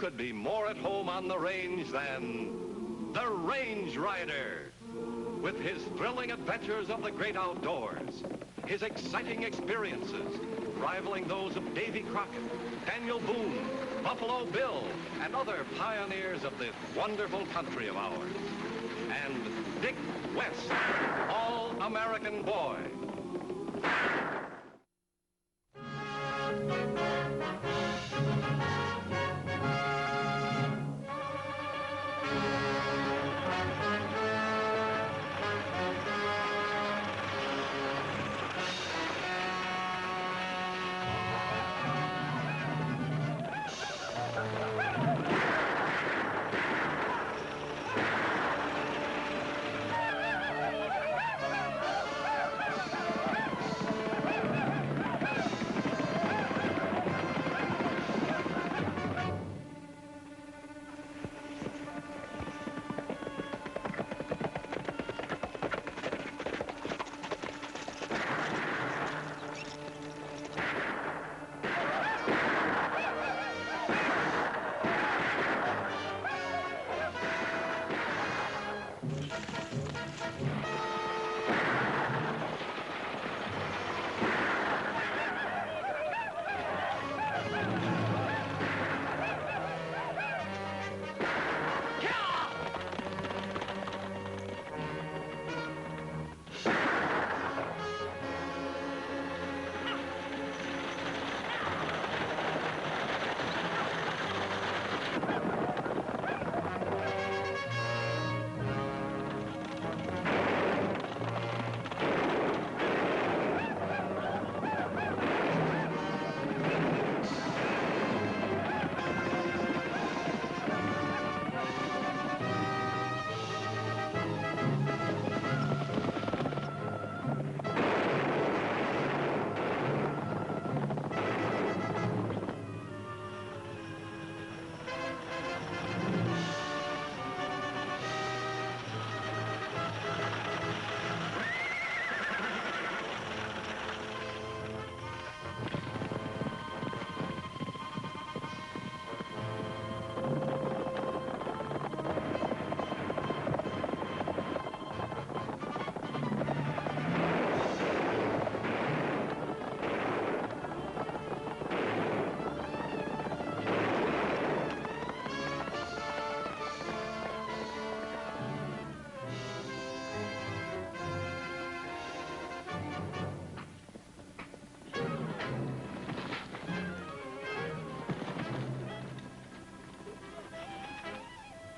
could be more at home on the range than the Range Rider. With his thrilling adventures of the great outdoors, his exciting experiences rivaling those of Davy Crockett, Daniel Boone, Buffalo Bill, and other pioneers of this wonderful country of ours. And Dick West, All-American Boy.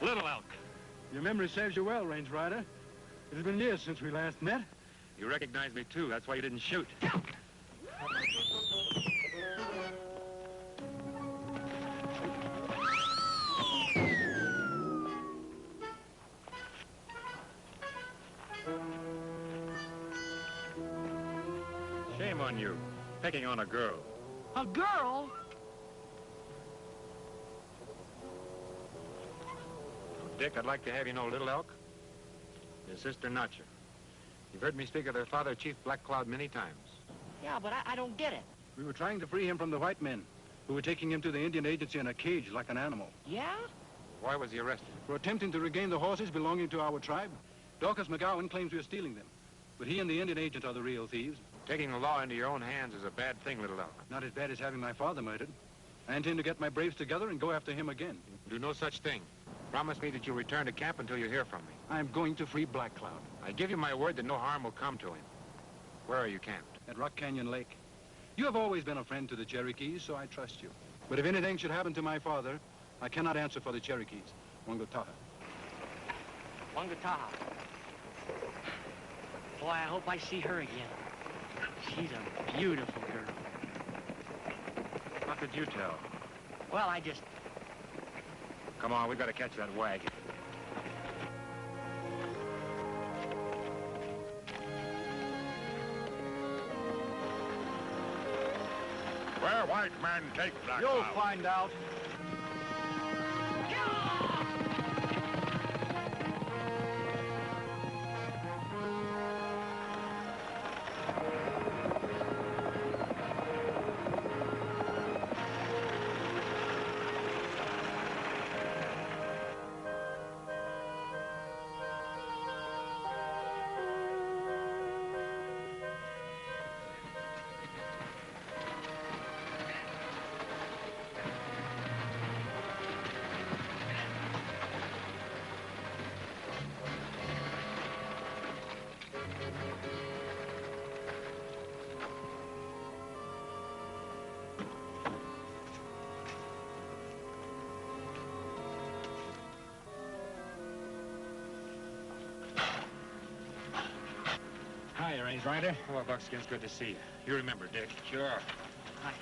Little Elk. Your memory serves you well, Range Rider. It has been years since we last met. You recognized me, too. That's why you didn't shoot. Shame on you, picking on a girl. A girl? Dick, I'd like to have you know Little Elk, your sister Notcher. You've heard me speak of their father, Chief Black Cloud, many times. Yeah, but I don't get it. We were trying to free him from the white men, who were taking him to the Indian agency in a cage like an animal. Yeah? Why was he arrested? For attempting to regain the horses belonging to our tribe. Dorcas McGowan claims we are stealing them, but he and the Indian agent are the real thieves. Taking the law into your own hands is a bad thing, Little Elk. Not as bad as having my father murdered. I intend to get my braves together and go after him again. Do no such thing. Promise me that you'll return to camp until you hear from me. I'm going to free Black Cloud. I give you my word that no harm will come to him. Where are you camped? At Rock Canyon Lake. You have always been a friend to the Cherokees, so I trust you. But if anything should happen to my father, I cannot answer for the Cherokees. Wangataha. Wangataha. Boy, I hope I see her again. She's a beautiful girl. How could you tell? Well, I just... Come on, we've got to catch that wagon. Where white men take Black You'll Cloud? find out. Range Rider. Hello, Buckskin. It's good to see you. You remember Dick. Sure. Hi.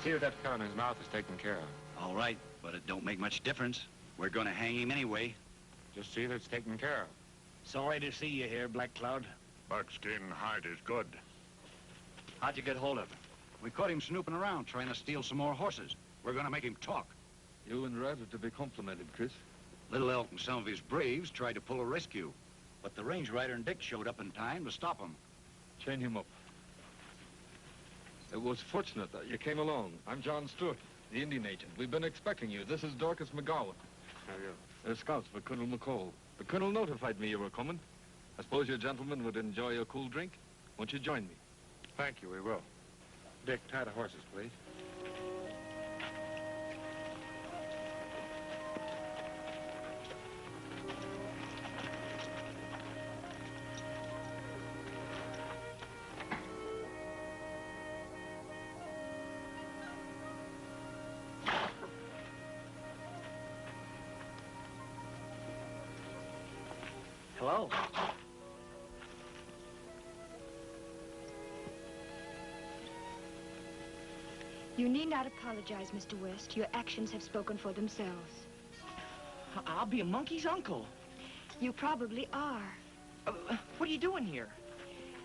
See that that cut on his mouth is taken care of. All right, but it don't make much difference. We're gonna hang him anyway. Just see that it's taken care of. Sorry to see you here, Black Cloud. Buckskin hide is good. How'd you get hold of him? We caught him snooping around, trying to steal some more horses. We're gonna make him talk. You and Red are to be complimented, Chris. Little Elk and some of his braves tried to pull a rescue, but the Range Rider and Dick showed up in time to stop them. Chain him up. It was fortunate that you came along. I'm John Stewart, the Indian agent. We've been expecting you. This is Dorcas McGowan. How are you? They're scouts for Colonel McCall. The Colonel notified me you were coming. I suppose you gentlemen would enjoy a cool drink. Won't you join me? Thank you, we will. Dick, tie the horses, please. Hello. You need not apologize, Mr. West. Your actions have spoken for themselves. I'll be a monkey's uncle. You probably are. What are you doing here?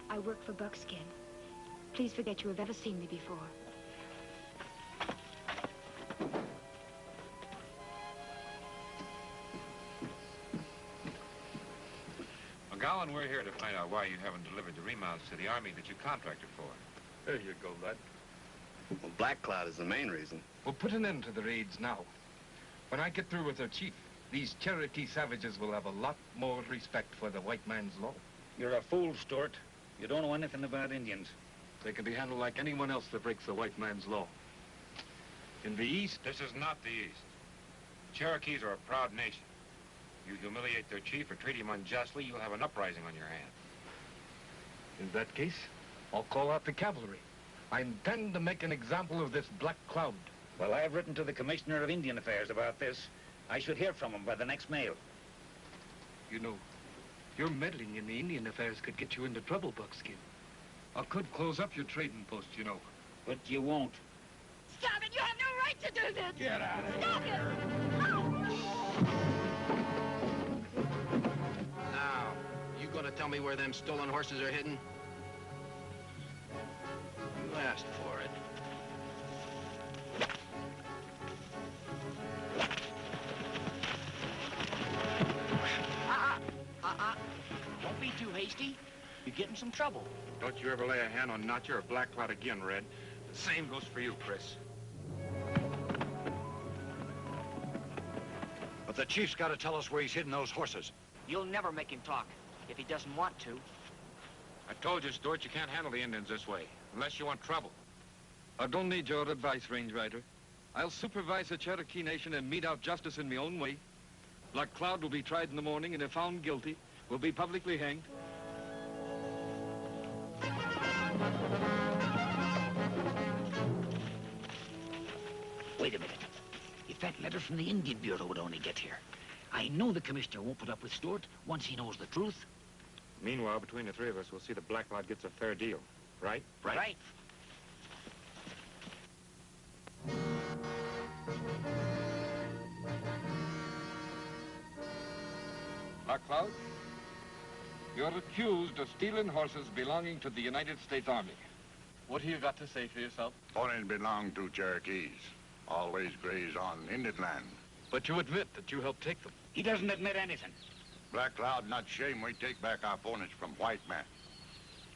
I work for Buckskin. Please forget you have ever seen me before. McGowan, we're here to find out why you haven't delivered the remounts to the army that you contracted for. There you go, lad. Well, Black Cloud is the main reason. We'll put an end to the raids now. When I get through with their chief, these Cherokee savages will have a lot more respect for the white man's law. You're a fool, Stewart. You don't know anything about Indians. They can be handled like anyone else that breaks the white man's law. In the East... This is not the East. Cherokees are a proud nation. You humiliate their chief or treat him unjustly, you'll have an uprising on your hands. In that case, I'll call out the cavalry. I intend to make an example of this Black Cloud. Well, I've written to the Commissioner of Indian Affairs about this. I should hear from him by the next mail. You know, your meddling in the Indian affairs could get you into trouble, Buckskin. I could close up your trading post, you know. But you won't. Stop it! You have no right to do this! Get out of here. Stop it! Now, you gonna tell me where them stolen horses are hidden? You asked for it. Don't be too hasty. You get in some trouble. Don't you ever lay a hand on Notcher or Black Cloud again, Red. The same goes for you, Chris. But the chief's got to tell us where he's hidden those horses. You'll never make him talk if he doesn't want to. I told you, Stewart, you can't handle the Indians this way, unless you want trouble. I don't need your advice, Range Rider. I'll supervise the Cherokee Nation and mete out justice in my own way. Black Cloud will be tried in the morning, and if found guilty, will be publicly hanged. Wait a minute. If that letter from the Indian Bureau would only get here. I know the Commissioner won't put up with Stewart once he knows the truth. Meanwhile, between the three of us, we'll see that Black Cloud gets a fair deal. Right? Right. Black Cloud, you're accused of stealing horses belonging to the United States Army. What have you got to say for yourself? Ponies belong to Cherokees. Always graze on Indian land. But you admit that you helped take them. He doesn't admit anything. Black Cloud not shame we take back our ponies from white men.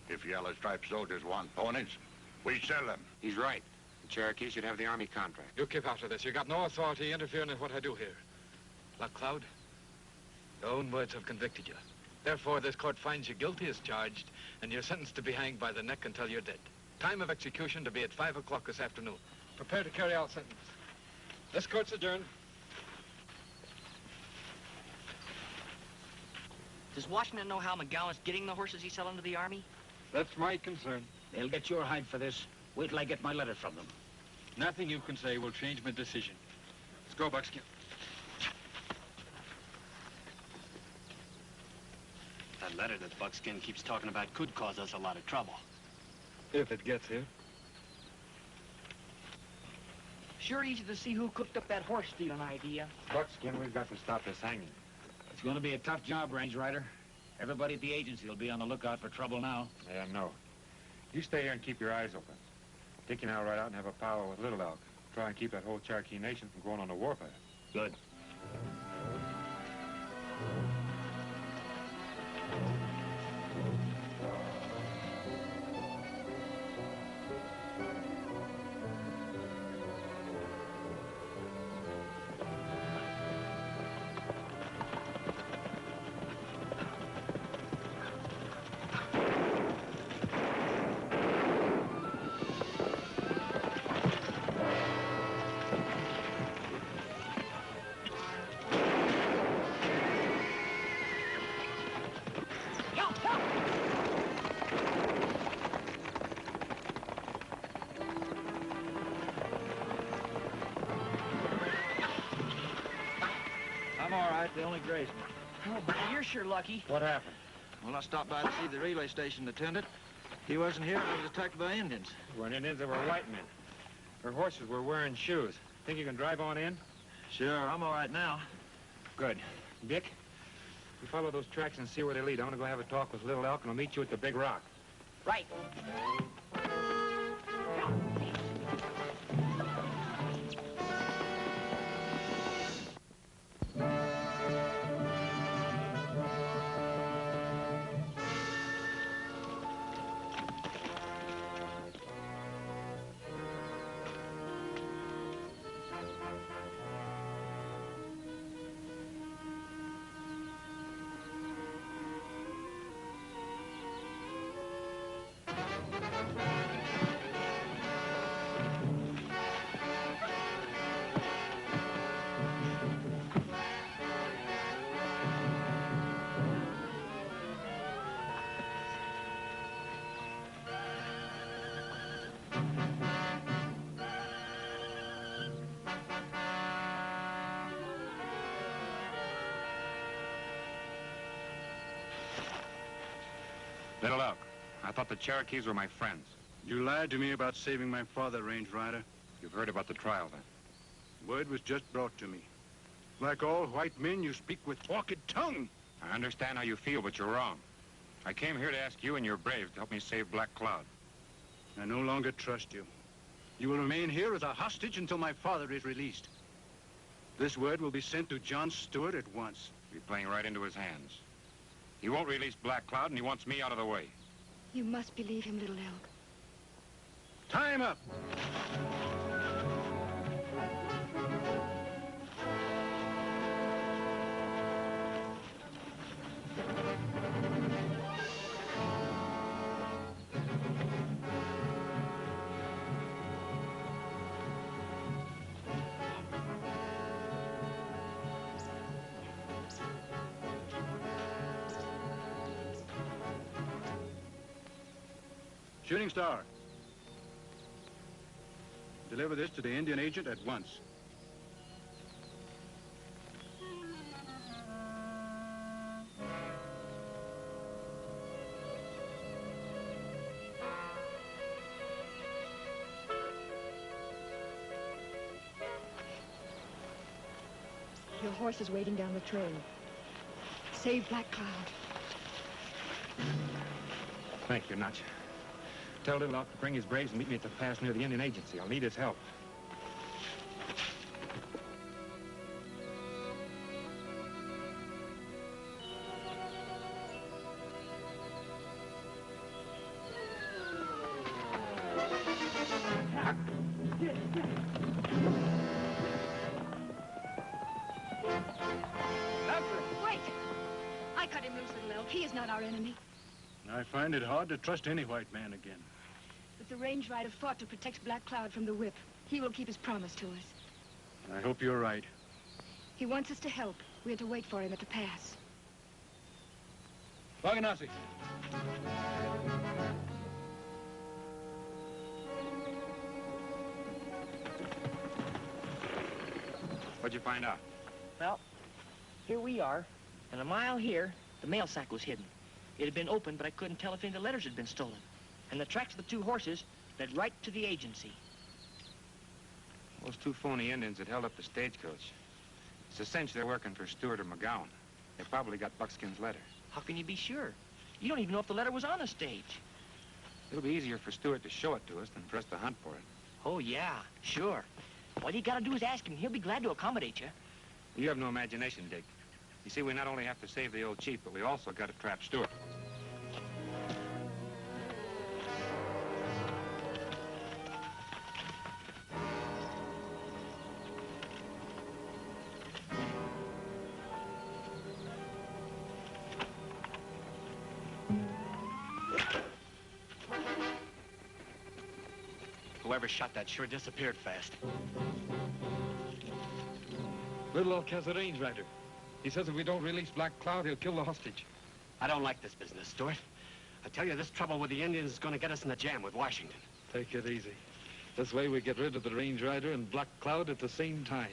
If yellow striped soldiers want ponies, we sell them. He's right. The Cherokees should have the Army contract. You keep out of this. You got no authority interfering in what I do here. Black Cloud, your own words have convicted you. Therefore, this court finds you guilty as charged, and you're sentenced to be hanged by the neck until you're dead. Time of execution to be at 5 o'clock this afternoon. Prepare to carry out sentence. This court's adjourned. Does Washington know how McGowan's getting the horses he's selling to the Army? That's my concern. They'll get your hide for this. Wait till I get my letter from them. Nothing you can say will change my decision. Let's go, Buckskin. That letter that Buckskin keeps talking about could cause us a lot of trouble. If it gets here. Sure easy to see who cooked up that horse stealing idea. Buckskin, we've got to stop this hanging. It's going to be a tough job, Range Rider. Everybody at the agency will be on the lookout for trouble now. Yeah, no. You stay here and keep your eyes open. Dickie and I'll ride out and have a powwow with Little Elk. Try and keep that whole Cherokee nation from going on a warpath. Good. I'm all right. They only grazed me. Oh, boy, you're sure lucky. What happened? Well, I stopped by to see the relay station attendant. He wasn't here. I was attacked by Indians. They weren't Indians, they were white men. Their horses were wearing shoes. Think you can drive on in? Sure, I'm all right now. Good. Dick, you follow those tracks and see where they lead. I want to go have a talk with Little Elk, and I'll meet you at the big rock. Right. Little Elk, I thought the Cherokees were my friends. You lied to me about saving my father, Range Rider. You've heard about the trial, then? Word was just brought to me. Like all white men, you speak with forked tongue. I understand how you feel, but you're wrong. I came here to ask you and your braves to help me save Black Cloud. I no longer trust you. You will remain here as a hostage until my father is released. This word will be sent to John Stewart at once. You're playing right into his hands. He won't release Black Cloud, and he wants me out of the way. You must believe him, Little Elk. Time up! Shooting Star. Deliver this to the Indian agent at once. Your horse is waiting down the trail. Save Black Cloud. Thank you, Notch. Tell Little Elk to bring his braves and meet me at the pass near the Indian agency. I'll need his help. Wait! I cut him loose, Little Elk. He is not our enemy. I find it hard to trust any white man again. But the Range Rider fought to protect Black Cloud from the whip. He will keep his promise to us. I hope you're right. He wants us to help. We are to wait for him at the pass. Waganasi. What'd you find out? Well, here we are, and a mile here, the mail sack was hidden. It had been opened, but I couldn't tell if any of the letters had been stolen. And the tracks of the two horses led right to the agency. Those two phony Indians that held up the stagecoach. It's a cinch they're working for Stewart or McGowan. They probably got Buckskin's letter. How can you be sure? You don't even know if the letter was on the stage. It'll be easier for Stewart to show it to us than for us to hunt for it. Oh, yeah, sure. All you gotta do is ask him. He'll be glad to accommodate you. You have no imagination, Dick. You see, we not only have to save the old chief, but we also got to trap Stewart. Whoever shot that sure disappeared fast. Little Elk has a range rider. He says if we don't release Black Cloud, he'll kill the hostage. I don't like this business, Stewart. I tell you, this trouble with the Indians is going to get us in the jam with Washington. Take it easy. This way we get rid of the range rider and Black Cloud at the same time.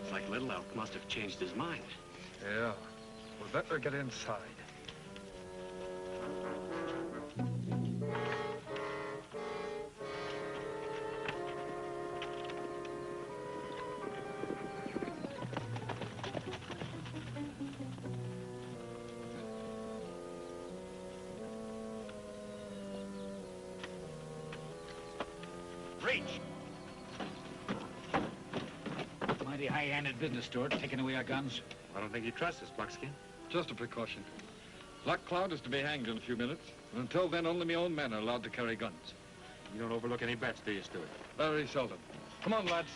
It's like Little Elk must have changed his mind. Yeah. We'd better get inside. Reach! Mighty high-handed business, Stewart, taking away our guns. I don't think you trust us, Buckskin. Just a precaution. Black Cloud is to be hanged in a few minutes, and until then, only my own men are allowed to carry guns. You don't overlook any bets, do you, Stewart? Very seldom. Come on, lads.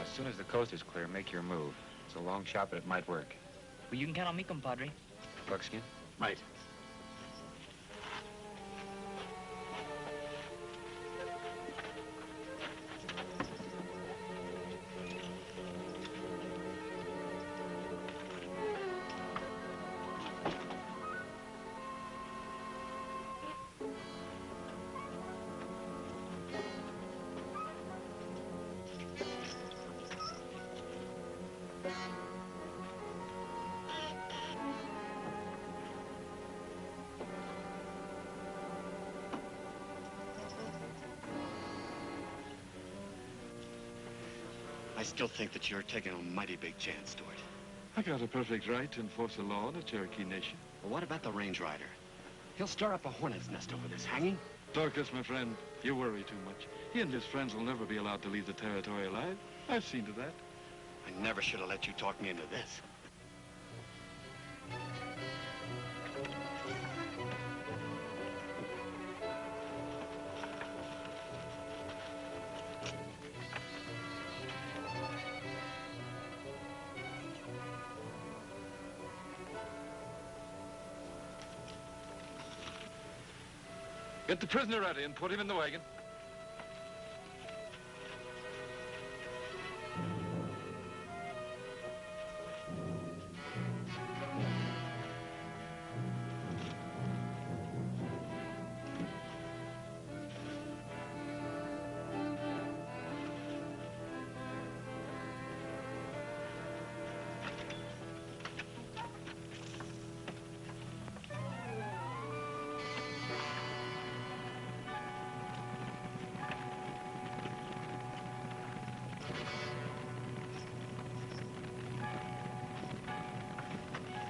As soon as the coast is clear, make your move. It's a long shot, but it might work. Well, you can count on me, compadre. Buckskin? Right. I still think that you're taking a mighty big chance, Stewart. I got a perfect right to enforce the law in the Cherokee Nation. But what about the range rider? He'll stir up a hornet's nest over this hanging. Dorcas, my friend, you worry too much. He and his friends will never be allowed to leave the territory alive. I've seen to that. I never should have let you talk me into this. Get the prisoner ready and put him in the wagon.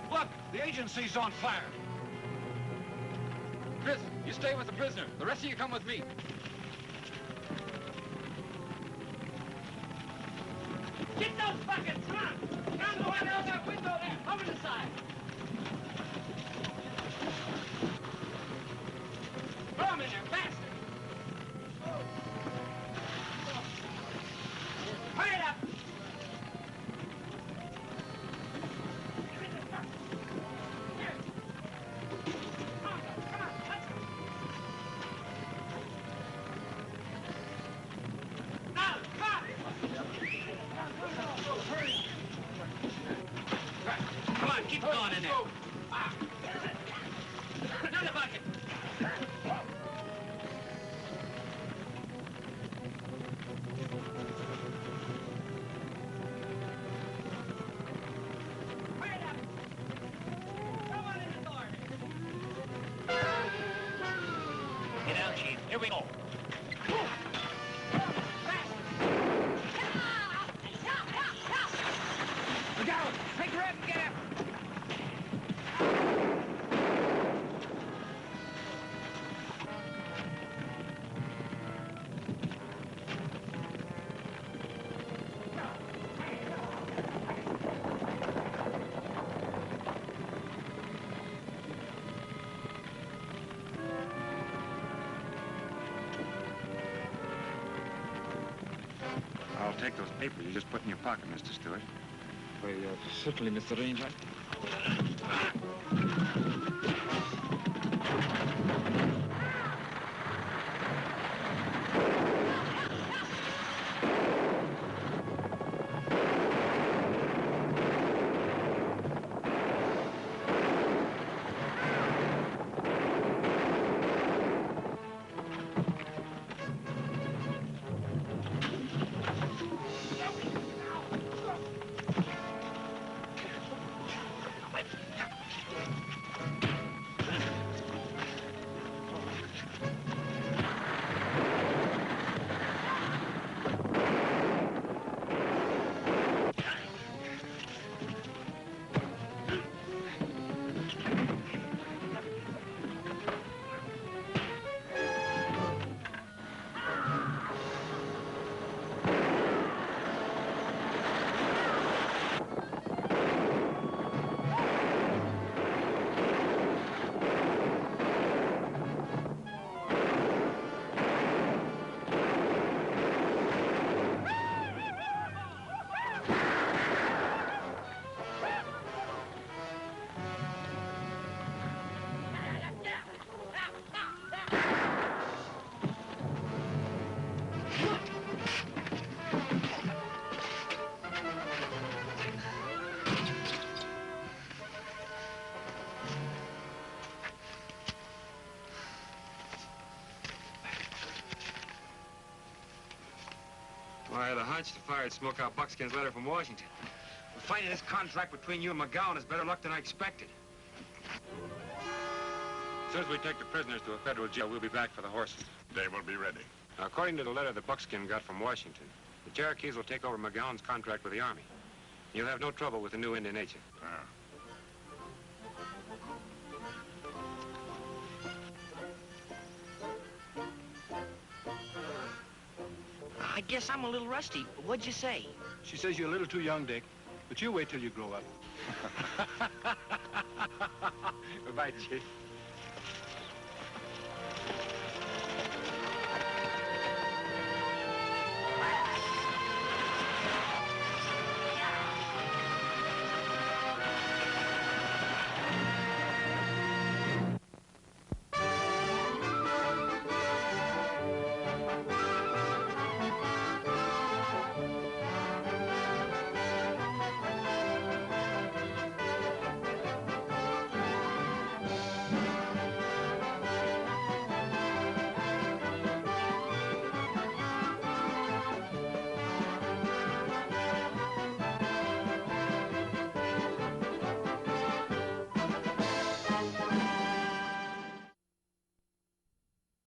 Look, the agency's on fire. Chris, you stay with the prisoner. The rest of you come with me. Get those buckets! Come on! Down the one out that window there! Over the side! Throw them in there, faster! Hurry it up! Come on, keep going in there. Here we go. Look out! Take her up and get him! I'll take those papers you just put in your pocket, Mr. Stewart. Why, certainly, Mr. Ranger. I had a hunch the fire'd smoke out Buckskin's letter from Washington. But finding this contract between you and McGowan is better luck than I expected. As soon as we take the prisoners to a federal jail, we'll be back for the horses. They will be ready. Now, according to the letter that Buckskin got from Washington, the Cherokees will take over McGowan's contract with the Army. You'll have no trouble with the new Indian agent. I guess I'm a little rusty. What'd you say? She says you're a little too young, Dick, but you wait till you grow up. Goodbye, Chief.